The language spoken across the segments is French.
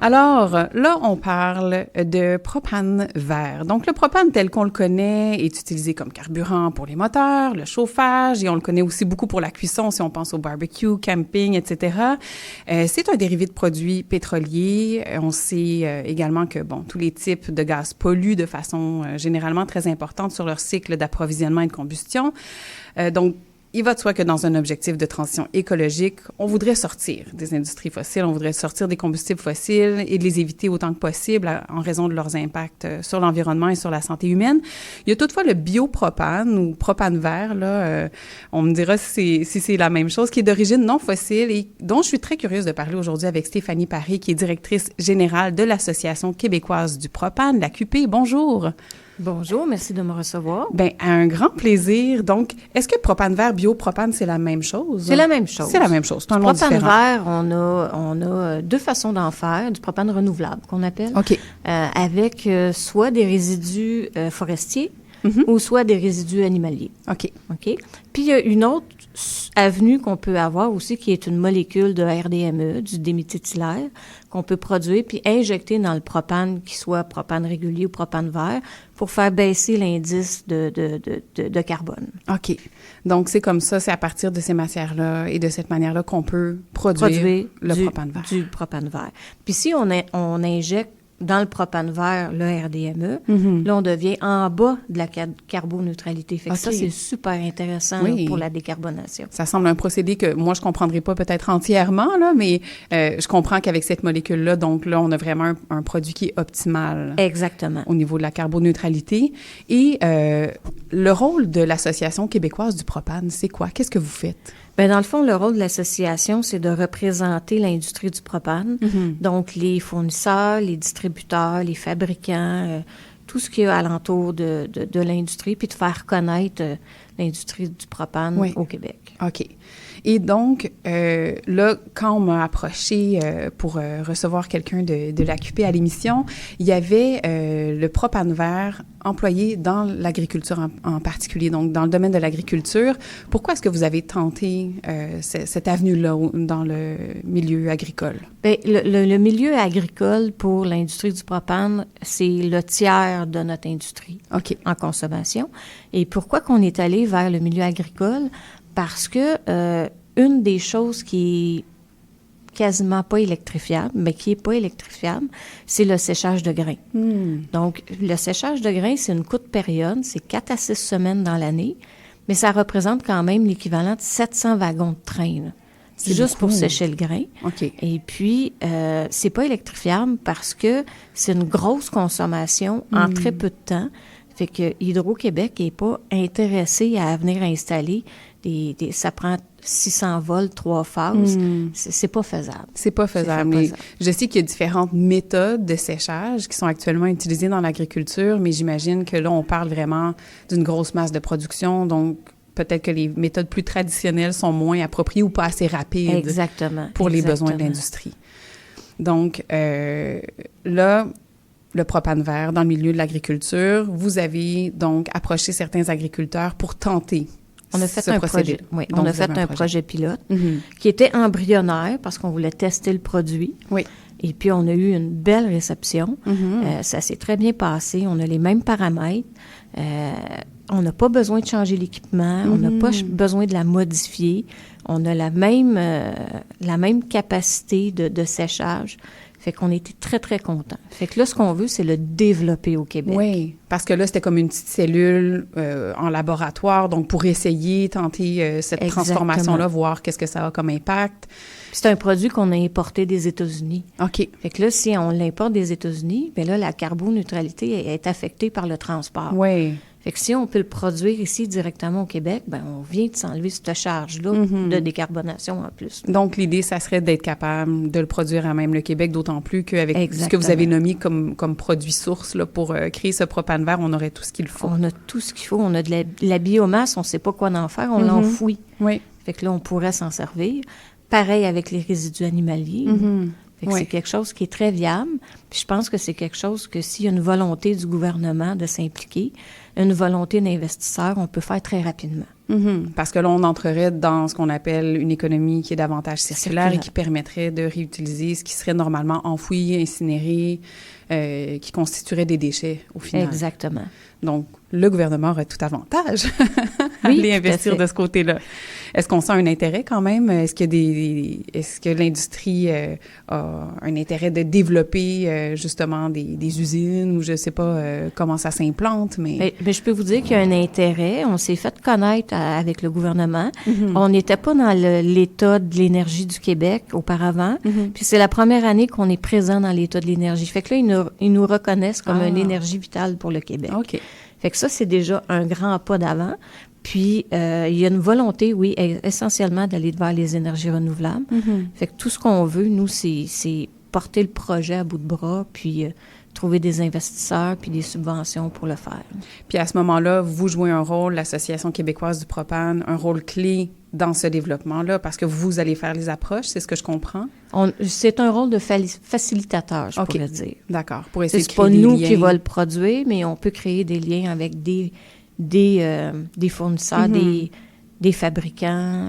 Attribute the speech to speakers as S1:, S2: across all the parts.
S1: Alors, là, on parle de propane vert. Donc, le propane tel qu'on le connaît est utilisé comme carburant pour les moteurs, le chauffage, et on le connaît aussi beaucoup pour la cuisson, si on pense au barbecue, camping, etc. C'est un dérivé de produits pétroliers. On sait également que, tous les types de gaz polluent de façon généralement très importante sur leur cycle d'approvisionnement et de combustion. Donc, il va de soi que dans un objectif de transition écologique, on voudrait sortir des industries fossiles, on voudrait sortir des combustibles fossiles et de les éviter autant que possible en raison de leurs impacts sur l'environnement et sur la santé humaine. Il y a toutefois le biopropane ou propane vert, là, on me dira si c'est la même chose, qui est d'origine non fossile et dont je suis très curieuse de parler aujourd'hui avec Stéphanie Paré, qui est directrice générale de l'Association québécoise du propane, l'AQP. Bonjour.
S2: Bonjour, merci de me recevoir.
S1: Bien, un grand plaisir. Donc, est-ce que propane vert, biopropane, c'est la même chose?
S2: C'est la même chose.
S1: C'est la même chose, c'est un nom différent.
S2: Propane vert, on a deux façons d'en faire, du propane renouvelable qu'on appelle,
S1: OK.
S2: avec soit des résidus forestiers ou soit des résidus animaliers.
S1: OK.
S2: OK. Puis, il y a une autre avenue qu'on peut avoir aussi, qui est une molécule de RDME, du déméthylaire, qu'on peut produire puis injecter dans le propane, qu'il soit propane régulier ou propane vert, pour faire baisser l'indice de carbone.
S1: OK. Donc, c'est comme ça, c'est à partir de ces matières-là et de cette manière-là qu'on peut produire le propane vert.
S2: Du propane vert. Puis si on injecte dans le propane vert, le RDME, là, on devient en bas de la carboneutralité. Fait que ça, c'est super intéressant pour la décarbonation.
S1: Ça semble un procédé que moi, je ne comprendrais pas peut-être entièrement, là, mais je comprends qu'avec cette molécule-là, donc là, on a vraiment un produit qui est optimal.
S2: Exactement.
S1: Au niveau de la carboneutralité. Et le rôle de l'Association québécoise du propane, c'est quoi? Qu'est-ce que vous faites?
S2: Bien, dans le fond, le rôle de l'association, c'est de représenter l'industrie du propane. Donc, les fournisseurs, les distributeurs, les fabricants, tout ce qui est alentour de l'industrie, puis de faire connaître l'industrie du propane au Québec.
S1: OK. Et donc, là, quand on m'a approché pour recevoir quelqu'un de l'AQP à l'émission, il y avait le propane vert employé dans l'agriculture en particulier, donc dans le domaine de l'agriculture. Pourquoi est-ce que vous avez tenté cette avenue-là dans le milieu agricole?
S2: Bien, le milieu agricole pour l'industrie du propane, c'est le tiers de notre industrie en consommation. Et pourquoi qu'on est allé vers le milieu agricole? Parce que une des choses qui est quasiment pas électrifiable, mais qui est pas électrifiable, c'est le séchage de grains. Donc, le séchage de grains, c'est une courte période, c'est 4 à 6 semaines dans l'année, mais ça représente quand même l'équivalent de 700 wagons de train, là. C'est juste pour sécher le grain.
S1: OK.
S2: Et puis, c'est pas électrifiable parce que c'est une grosse consommation en très peu de temps. Fait que Hydro-Québec n'est pas intéressé à venir installer ça prend 600 volts, 3 phases. C'est pas faisable.
S1: C'est pas faisable. Mais je sais qu'il y a différentes méthodes de séchage qui sont actuellement utilisées dans l'agriculture, mais j'imagine que là, on parle vraiment d'une grosse masse de production, donc peut-être que les méthodes plus traditionnelles sont moins appropriées ou pas assez rapides pour les besoins de l'industrie. Donc, là, le propane vert dans le milieu de l'agriculture, vous avez donc approché certains agriculteurs pour tenter
S2: on a fait un projet. Oui, on a fait un projet pilote qui était embryonnaire parce qu'on voulait tester le produit.
S1: Oui.
S2: Et puis, on a eu une belle réception. Ça s'est très bien passé. On a les mêmes paramètres. On n'a pas besoin de changer l'équipement. On n'a pas besoin de la modifier. On a la même capacité de séchage. Fait qu'on était très, très contents. Fait que là, ce qu'on veut, c'est le développer au Québec.
S1: Oui, parce que là, c'était comme une petite cellule en laboratoire, donc pour essayer, tenter cette transformation-là, voir qu'est-ce que ça a comme impact.
S2: C'est un produit qu'on a importé des États-Unis.
S1: OK.
S2: Fait que là, si on l'importe des États-Unis, bien là, la carboneutralité est affectée par le transport.
S1: Oui.
S2: Fait que si on peut le produire ici directement au Québec, bien, on vient de s'enlever cette charge-là de décarbonation en plus.
S1: Donc, l'idée, ça serait d'être capable de le produire à même le Québec, d'autant plus qu'avec ce que vous avez nommé comme produit source là, pour créer ce propane vert, on aurait tout ce qu'il faut.
S2: On a tout ce qu'il faut. On a de la biomasse, on ne sait pas quoi en faire, on l'enfouit.
S1: Oui.
S2: Fait que là, on pourrait s'en servir. Pareil avec les résidus animaliers. Fait que c'est quelque chose qui est très viable. Puis je pense que c'est quelque chose que s'il y a une volonté du gouvernement de s'impliquer, une volonté d'investisseur, on peut faire très rapidement.
S1: Parce que là, on entrerait dans ce qu'on appelle une économie qui est davantage circulaire et qui permettrait de réutiliser ce qui serait normalement enfoui, incinéré, qui constituerait des déchets au final.
S2: Exactement.
S1: Donc, le gouvernement aurait tout avantage à aller investir de ce côté-là. Est-ce qu'on sent un intérêt quand même? Est-ce que l'industrie a un intérêt de développer justement des usines ou je ne sais pas comment ça s'implante? Mais
S2: je peux vous dire qu'il y a un intérêt. On s'est fait connaître avec le gouvernement. On n'était pas dans l'État de l'énergie du Québec auparavant. Puis c'est la première année qu'on est présent dans l'État de l'énergie. Fait que là, ils nous reconnaissent comme une énergie vitale pour le Québec.
S1: OK.
S2: Fait que ça, c'est déjà un grand pas d'avant. Puis, il y a une volonté, oui, essentiellement d'aller vers les énergies renouvelables. Fait que tout ce qu'on veut, nous, c'est porter le projet à bout de bras, puis trouver des investisseurs, puis des subventions pour le faire.
S1: Puis à ce moment-là, vous jouez un rôle, l'Association québécoise du propane, un rôle clé dans ce développement-là, parce que vous allez faire les approches, c'est ce que je comprends?
S2: C'est un rôle de facilitateur, je pourrais dire.
S1: D'accord, pour essayer de
S2: créer
S1: des liens.
S2: C'est pas nous qui va le produire, mais on peut créer des liens avec des fournisseurs, des fabricants,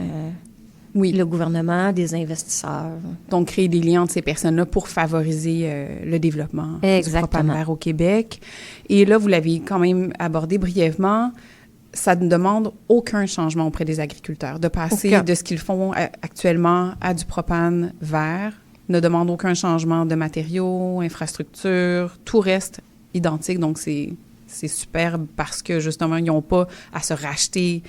S2: le gouvernement, des investisseurs.
S1: Donc, créer des liens entre ces personnes-là pour favoriser le développement du propane vert au Québec. Et là, vous l'avez quand même abordé brièvement, ça ne demande aucun changement auprès des agriculteurs. De passer de ce qu'ils font actuellement à du propane vert ne demande aucun changement de matériaux, infrastructures, tout reste identique. Donc, c'est superbe parce que, justement, ils n'ont pas à se racheter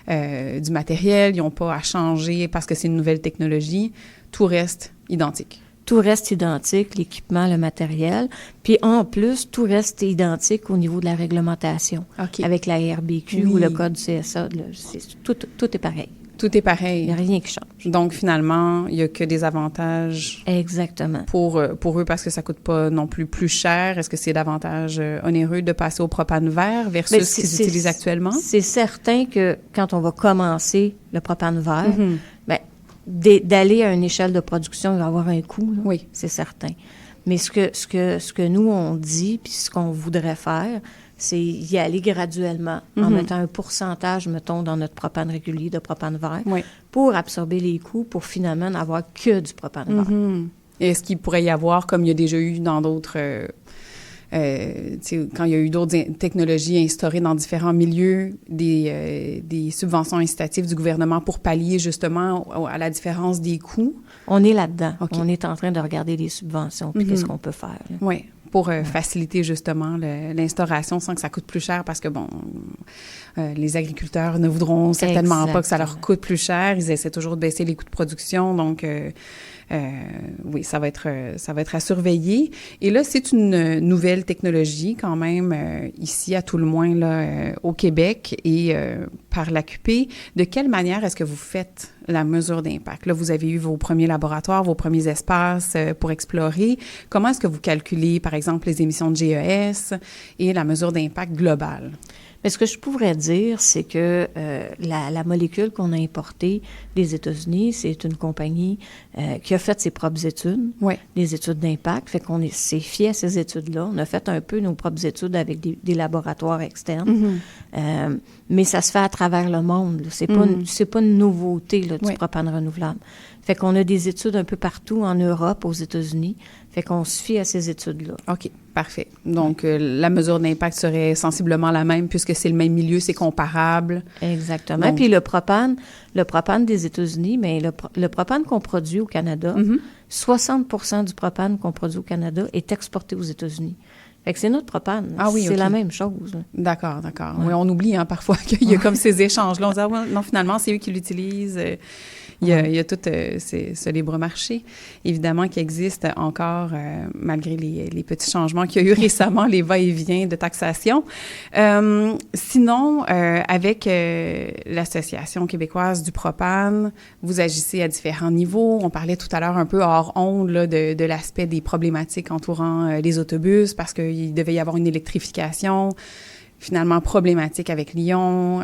S1: du matériel, ils n'ont pas à changer parce que c'est une nouvelle technologie. Tout reste identique.
S2: Tout reste identique, l'équipement, le matériel. Puis, en plus, tout reste identique au niveau de la réglementation. Avec la RBQ ou le code CSA. Tout est pareil.
S1: Tout est pareil.
S2: Il n'y a rien qui change.
S1: Donc, finalement, il n'y a que des avantages.
S2: Exactement.
S1: Pour eux, parce que ça ne coûte pas non plus cher. Est-ce que c'est davantage onéreux de passer au propane vert versus ce qu'ils utilisent actuellement? C'est
S2: certain que quand on va commencer le propane vert, d'aller à une échelle de production, il va avoir un coût. Là.
S1: Oui.
S2: C'est certain. Mais ce que nous, on dit, puis ce qu'on voudrait faire, c'est y aller graduellement, en mettant un pourcentage, mettons, dans notre propane régulier de propane vert, pour absorber les coûts, pour finalement n'avoir que du propane vert.
S1: Et est-ce qu'il pourrait y avoir, comme il y a déjà eu dans d'autres... quand il y a eu d'autres technologies instaurées dans différents milieux, des subventions incitatives du gouvernement pour pallier justement à la différence des coûts?
S2: On est là-dedans. On est en train de regarder les subventions, puis qu'est-ce qu'on peut faire.
S1: Oui, pour faciliter justement l'instauration sans que ça coûte plus cher parce que, les agriculteurs ne voudront certainement pas que ça leur coûte plus cher. Ils essaient toujours de baisser les coûts de production, donc... oui, ça va être à surveiller. Et là, c'est une nouvelle technologie quand même ici, à tout le moins là, au Québec et par l'AQP. De quelle manière est-ce que vous faites la mesure d'impact? Là, vous avez eu vos premiers laboratoires, vos premiers espaces pour explorer. Comment est-ce que vous calculez, par exemple, les émissions de GES et la mesure d'impact globale?
S2: Mais ce que je pourrais dire, c'est que la molécule qu'on a importée des États-Unis, c'est une compagnie qui a fait ses propres études, des études d'impact. Fait qu'on s'est fié à ces études-là. On a fait un peu nos propres études avec des laboratoires externes. Mais ça se fait à travers le monde. C'est pas une nouveauté là, du propane renouvelable. Fait qu'on a des études un peu partout en Europe, aux États-Unis. Fait qu'on se fie à ces études-là.
S1: OK, parfait. Donc, la mesure d'impact serait sensiblement la même puisque c'est le même milieu, c'est comparable.
S2: Exactement. Donc, puis le propane des États-Unis, mais le propane qu'on produit au Canada, 60% du propane qu'on produit au Canada est exporté aux États-Unis. Fait que c'est notre propane. C'est la même chose. Là.
S1: D'accord. Oui, on oublie parfois qu'il y a comme ces échanges-là. On se dit, non, finalement, c'est eux qui l'utilisent. Il y a tout ce libre-marché, évidemment, qui existe encore, malgré les petits changements qu'il y a eu récemment, les va-et-vient de taxation. Sinon, avec l'Association québécoise du propane, vous agissez à différents niveaux. On parlait tout à l'heure un peu hors onde là, de l'aspect des problématiques entourant les autobus, parce qu'il devait y avoir une électrification. finalement problématique avec Lyon.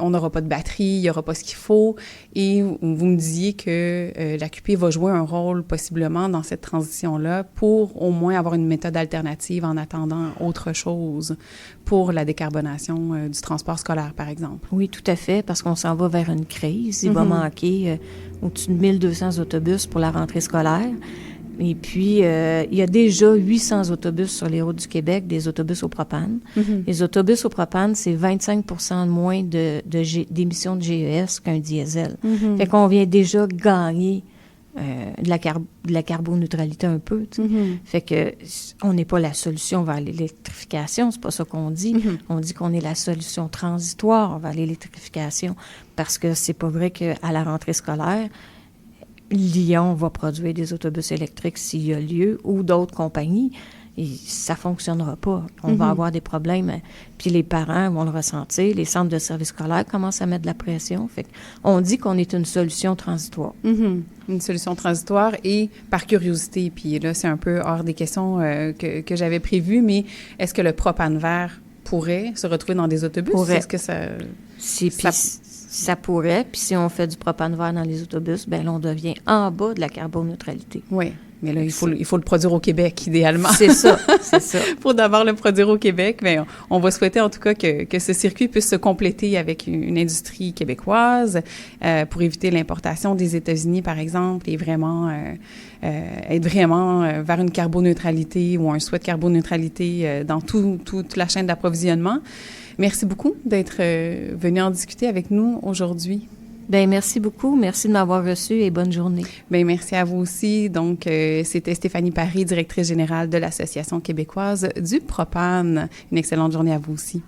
S1: On n'aura pas de batterie, il n'y aura pas ce qu'il faut. Et vous me disiez que l'AQP va jouer un rôle possiblement dans cette transition-là pour au moins avoir une méthode alternative en attendant autre chose pour la décarbonation du transport scolaire, par exemple.
S2: Oui, tout à fait, parce qu'on s'en va vers une crise. Il va manquer au-dessus de 1200 autobus pour la rentrée scolaire. Et puis, il y a déjà 800 autobus sur les routes du Québec, des autobus au propane. Les autobus au propane, c'est 25 de moins d'émissions de GES qu'un diesel. Fait qu'on vient déjà gagner de la carboneutralité un peu. Fait que on n'est pas la solution vers l'électrification, c'est pas ça qu'on dit. On dit qu'on est la solution transitoire vers l'électrification parce que c'est pas vrai qu'à la rentrée scolaire, Lyon va produire des autobus électriques s'il y a lieu, ou d'autres compagnies, et ça ne fonctionnera pas. On va avoir des problèmes, puis les parents vont le ressentir, les centres de services scolaires commencent à mettre de la pression. Fait on dit qu'on est une solution transitoire.
S1: Une solution transitoire et par curiosité, puis là, c'est un peu hors des questions que j'avais prévues, mais est-ce que le propane vert pourrait se retrouver dans des autobus?
S2: Pourrait.
S1: Est-ce que ça...
S2: Ça pourrait, puis si on fait du propane vert dans les autobus, bien là, on devient en bas de la carboneutralité.
S1: Oui, mais là, il faut le produire au Québec, idéalement.
S2: C'est ça, c'est ça.
S1: Pour d'abord le produire au Québec, bien, on va souhaiter en tout cas que ce circuit puisse se compléter avec une industrie québécoise pour éviter l'importation des États-Unis, par exemple, et vraiment être vraiment vers une carboneutralité ou un souhait de carboneutralité dans toute la chaîne d'approvisionnement. Merci beaucoup d'être venu en discuter avec nous aujourd'hui.
S2: Bien, merci beaucoup. Merci de m'avoir reçu et bonne journée.
S1: Bien, merci à vous aussi. Donc, c'était Stéphanie Paré, directrice générale de l'Association québécoise du propane. Une excellente journée à vous aussi.